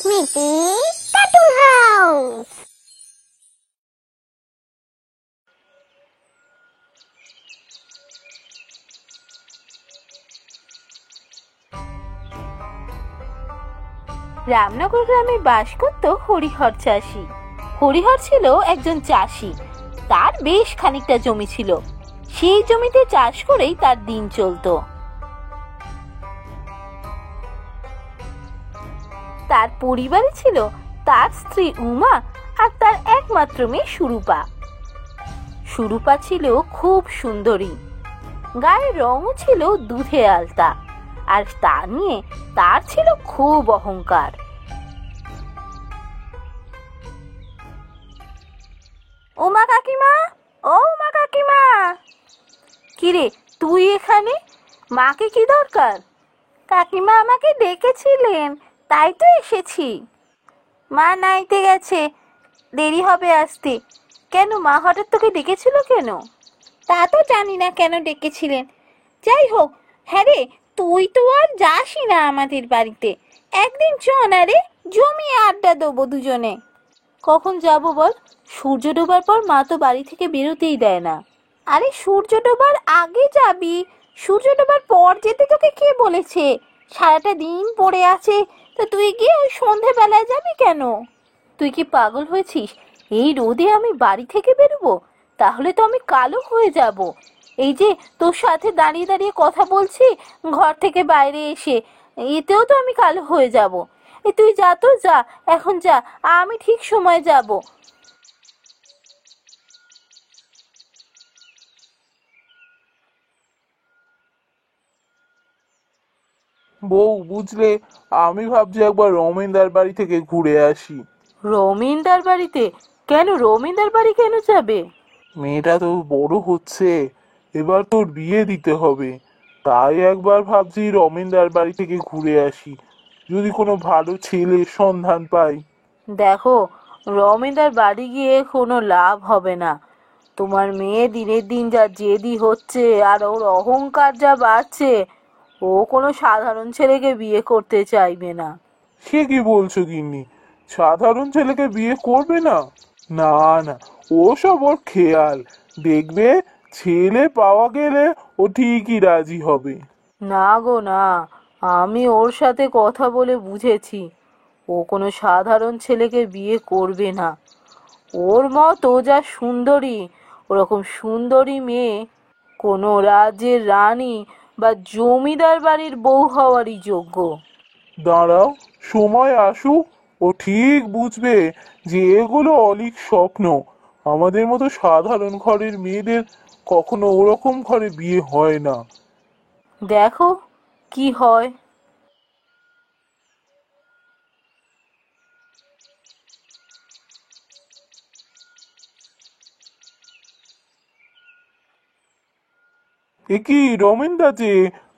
Mickey cartoon house. Ramnagar গ্রামে বাস করত হরিহর চাষি। হরিহর ছিল একজন চাষি। তার বেশ খানিকটা জমি ছিল। সেই জমিতে চাষ করেই তার দিন চলতো। তার পরিবারে ছিল তার স্ত্রী উমা আর তার একমাত্র মেয়ে সুরূপা। সুরূপা ছিল খুব সুন্দরী, গায়ের রঙও ছিল দুধে আলতা, আর তা নিয়ে তার ছিল খুব অহংকার। উমা কাকিমা, ও উমা কাকিমা, কিরে তুই এখানে? মাকে কি দরকার? কাকিমা আমাকে ডেকেছিলেন, তাই তো এসেছি। মা নাইতে গেছে, দেরি হবে আসতে। কেন, মা হঠাৎ তোকে ডেকেছিল কেন? তা তো জানি না কেন ডেকেছিলেন। যাই হোক, হ্যাঁ রে, তুই তো আর যাসই না আমাদের বাড়িতে। একদিন চ না রে, জমিয়ে আড্ডা দেবো দুজনে। কখন যাব বল? সূর্য ডোবার পর মা তো বাড়ি থেকে বেরোতেই দেয় না। আরে সূর্য ডোবার আগে যাবি, সূর্য ডোবার পর যেতে তোকে কে বলেছে? সারাটা দিন পড়ে আছে, তো তুই গিয়ে ওই সন্ধেবেলায় যাবি কেন? তুই কি পাগল হয়েছিস? এই রোদে আমি বাড়ি থেকে বেরোবো? তাহলে তো আমি কালো হয়ে যাব। এই যে তোর সাথে দাঁড়িয়ে দাঁড়িয়ে কথা বলছি ঘর থেকে বাইরে এসে, এতেও তো আমি কালো হয়ে যাব। তুই যা তো, যা, এখন যা, আমি ঠিক সময় যাব। বউ, বুঝলে, আমি ভাবছি একবার রমেনদার বাড়ি থেকে ঘুরে আসি। রমিনদার বাড়িতে? কেন, রমিনদার বাড়ি কেন যাবে? মেয়েটা তো বড় হচ্ছে, এবার তোর বিয়ে দিতে হবে। তাই একবার ভাবছি রমেনদার বাড়ি থেকে ঘুরে আসি, যদি কোনো ভালো ছেলের সন্ধান পাই। দেখো, রমিনদার বাড়ি গিয়ে কোনো লাভ হবে না। তোমার মেয়ে দিনের দিন যা জেদি হচ্ছে আর ওর অহংকার যা বাড়ছে, ও কোনো সাধারণ ছেলেকে বিয়ে করতে চাইবে না। সে কি বলছো গিন্নি? সাধারণ ছেলেকে বিয়ে করবে না? না না, ওসব ওর খেয়াল। দেখবে, ছেলে পাওয়া গেলে ও ঠিকই রাজি হবে। না গো না, আমি ওর সাথে কথা বলে বুঝেছি, ও কোনো সাধারণ ছেলেকে বিয়ে করবে না। ওর মত ও যা সুন্দরী, ওরকম সুন্দরী মেয়ে কোনো রাজ্যের রানী বা জমিদার বাড়ির বউ হওয়ারই যোগ্য। দাঁড়াও, সময় আসুক, ও ঠিক বুঝবে যে এগুলো অলীক স্বপ্ন। আমাদের মতো সাধারণ ঘরের মেয়েদের কখনো ওরকম ঘরে বিয়ে হয় না। দেখো কি হয়। এ কি রমেনদা যে,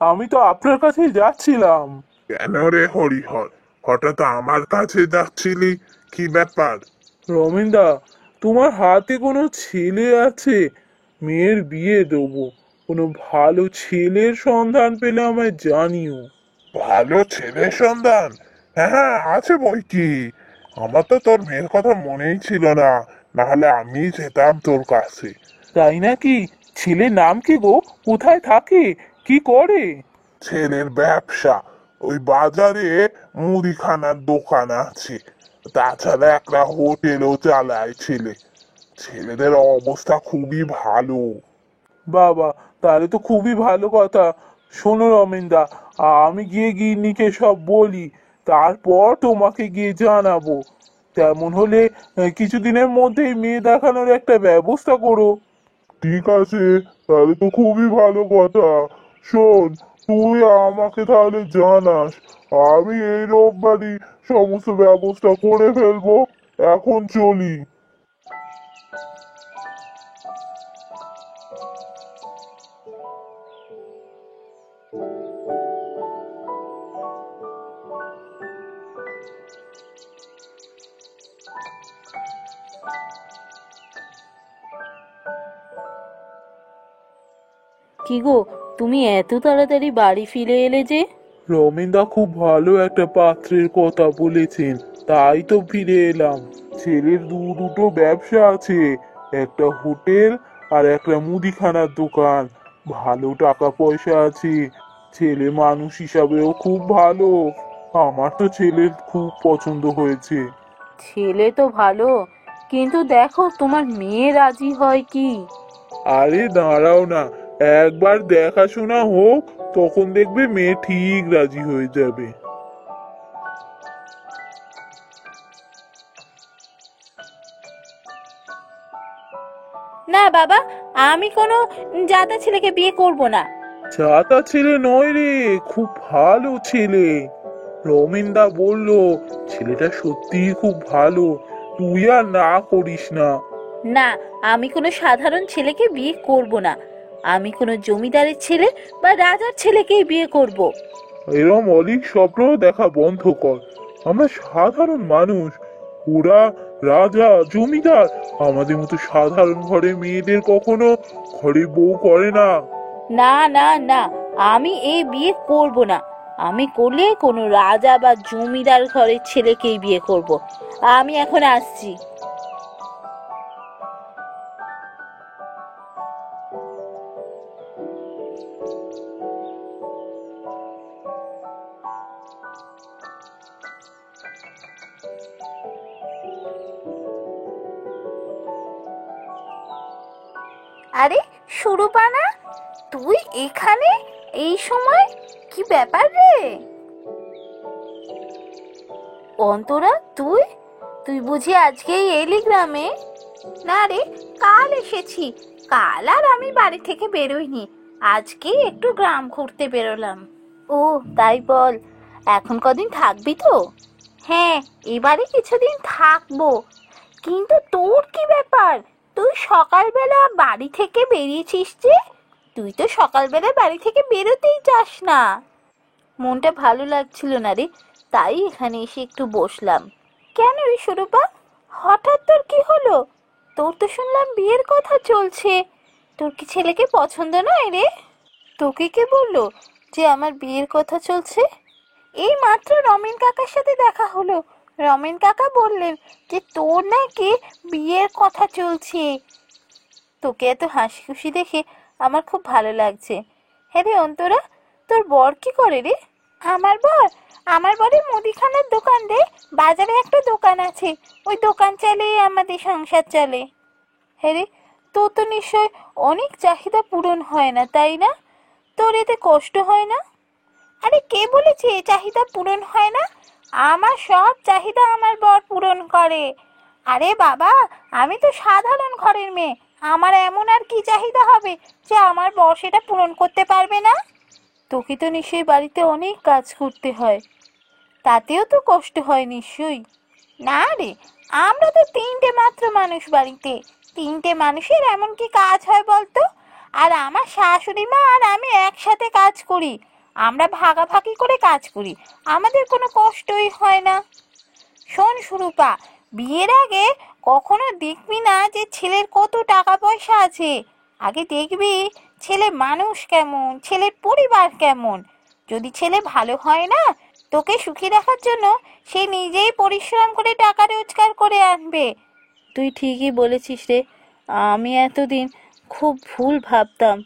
আমি তো আপনার কাছে যাচ্ছিলাম। কেন রে হরিহর, হঠাৎ আমার কাছে যাচ্ছিলি? কি ব্যাপার? রমেনদা, তোমার হাতে কোনো ছেলে আছে? মেয়ের বিয়ে দেবো, কোনো ভালো ছেলের সন্ধান পেলে আমায় জানিও। ভালো ছেলের সন্ধান? হ্যাঁ, আছে বই কি। আমার তো তোর মেয়ের কথা মনেই ছিল না, নাহলে আমি যেতাম তোর কাছে। তাই নাকি? ছেলের নাম কি গো? কোথায় থাকে? কি করে? ছেলের ব্যবসা, ওই বাজারে মুদিখানার দোকান আছে, তাছাড়া একটা হোটেলও চালায় ছেলে। ছেলেদের অবস্থা খুবই ভালো। বাবা, তাহলে তো খুবই ভালো কথা। শোনো রমেনদা, আমি গিয়ে গিন্নিকে সব বলি, তারপর তোমাকে গিয়ে জানাবো। তেমন হলে কিছুদিনের মধ্যেই মেয়ে দেখানোর একটা ব্যবস্থা করো। ঠিক আছে, তাহলে তো খুবই ভালো কথা। শোন, তুই আমাকে তাহলে জানাস, আমি এই রোববারই সমস্ত ব্যবস্থা করে ফেলবো। এখন চলি। কি গো, তুমি এত তাড়াতাড়ি বাড়ি ফিরে এলে যে? রমেনদা খুব ভালো একটা পাত্রের কথা বলেছেন, তাই তো ফিরে এলাম। ছেলের দুটো ব্যবসা আছে, একটা হোটেল আর একটা মুদিখানার দোকান। ভালো টাকা পয়সা আছে, ছেলে মানুষ হিসাবেও খুব ভালো। আমার তো ছেলের খুব পছন্দ হয়েছে। ছেলে তো ভালো, কিন্তু দেখো তোমার মেয়ে রাজি হয় কি? আরে দাঁড়াও না, একবার দেখাশোনা হোক, তখন দেখবে মেয়ে ঠিক রাজি হয়ে যাবে। না বাবা, আমি কোনো জাতা ছেলেকে বিয়ে করব না। চাতা ছেলে নয় রে, খুব ভালো ছেলে। রমেনদা বলল ছেলেটা সত্যিই খুব ভালো, তুই আর না করিস না। না, আমি কোনো সাধারণ ছেলেকে বিয়ে করব না। আমি কোনো জমিদারের ছেলে বা রাজার ছেলেকেই বিয়ে করব। এরম অলিক স্বপ্ন দেখা বন্ধ কর। আমরা সাধারণ মানুষ, ওরা রাজা জমিদার। আমাদের মতো সাধারণ ঘরে মেয়েদের কখনো ঘরে বউ করে না। না না না, আমি এই বিয়ে করব না। আমি করলে কোনো রাজা বা জমিদার ঘরের ছেলেকেই বিয়ে করব। আমি এখন আসছি। আরে সুরূপানা, তুই এখানে এই সময়? কি ব্যাপার রে? অন্তরা, তুই তুই বুঝি আজকেই এলি গ্রামে? না রে, কাল এসেছি। কাল আর আমি বাড়ি থেকে বেরোইনি, আজকে একটু গ্রাম ঘুরতে বেরোলাম। ও তাই বল, এখন কদিন থাকবি তো? হ্যাঁ, এবারে কিছুদিন থাকবো। কিন্তু তোর কি ব্যাপার? তুই সকালবেলা বাড়ি থেকে বেরিয়েছিস যে? তুই তো সকালবেলা বাড়ি থেকে বেরোতেই চাস না। মনটা ভালো লাগছিল না রে, তাই এখানে এসে একটু বসলাম। কেন রে সুরূপা, হঠাৎ তোর কি হলো? তোর তো শুনলাম বিয়ের কথা চলছে। তোর কি ছেলেকে পছন্দ নয় রে? তোকে কে বললো যে আমার বিয়ের কথা চলছে? এই মাত্র রমেন কাকার সাথে দেখা হলো। রমেন কাকা বললেন যে তোর নাকি বিয়ের কথা চলছে। তোকে এত হাসি খুশি দেখে আমার খুব ভালো লাগছে। হ্যাঁ রে অন্তরা, তোর বর কি করে রে? আমার বরের মুদিখানার দোকান রে। বাজারে একটা দোকান আছে, ওই দোকান চালিয়ে আমাদের সংসার চলে। হ্যাঁ রে, তোর তো নিশ্চয় অনেক চাহিদা পূরণ হয় না, তাই না? তোর এতে কষ্ট হয় না? আরে কে বলেছে চাহিদা পূরণ হয় না? আমার সব চাহিদা আমার বর পূরণ করে। আরে বাবা, আমি তো সাধারণ ঘরের মেয়ে, আমার এমন আর কি চাহিদা হবে যে আমার বর সেটা পূরণ করতে পারবে না? তোকে তো নিশ্চয়ই বাড়িতে অনেক কাজ করতে হয়, তাতেও তো কষ্ট হয় নিশ্চয়ই। না রে, আমরা তো তিনটে মাত্র মানুষ বাড়িতে। তিনটে মানুষের এমন কি কাজ হয় বলতো? আর আমার শাশুড়ি মা আর আমি একসাথে কাজ করি। আমরা ভাগাভাগি করে কাজ করি, আমাদের কোনো কষ্টই হয় না। শোন সুরূপা, বিয়ের আগে কখনো দেখবি না যে ছেলের কত টাকা পয়সা আছে। আগে দেখবি ছেলে মানুষ কেমন, ছেলের পরিবার কেমন। যদি ছেলে ভালো হয় না, তোকে সুখী রাখার জন্য সে নিজেই পরিশ্রম করে টাকা রোজগার করে আনবে। তুই ঠিকই বলেছিস রে, আমি এতদিন খুব ভুল ভাবতাম,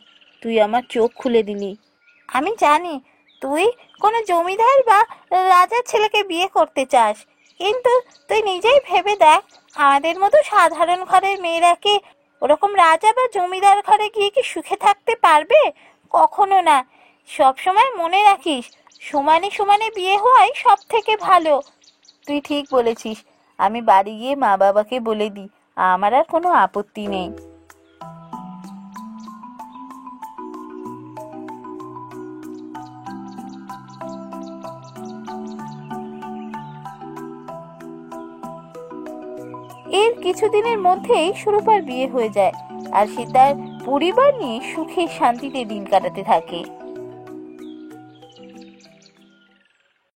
তুই আমার চোখ খুলে দিলি। আমি জানি তুই কোনো জমিদার বা রাজার ছেলেকে বিয়ে করতে চাস, কিন্তু তুই নিজেই ভেবে দেখ, আমাদের মতো সাধারণ ঘরের মেয়েরা কি ওরকম রাজা বা জমিদার ঘরে গিয়ে কি সুখে থাকতে পারবে? কখনো না। সব সময় মনে রাখিস, সমানে সমানে বিয়ে হওয়াই সব থেকে ভালো। তুই ঠিক বলেছিস, আমি বাড়ি গিয়ে মা বাবাকে বলে দিই, আমার আর কোনো আপত্তি নেই। এর কিছুদিনের মধ্যেই সুরূপার বিয়ে হয়ে যায়, আর সে তার পরিবার নিয়ে সুখে শান্তিতে দিন কাটাতে থাকে।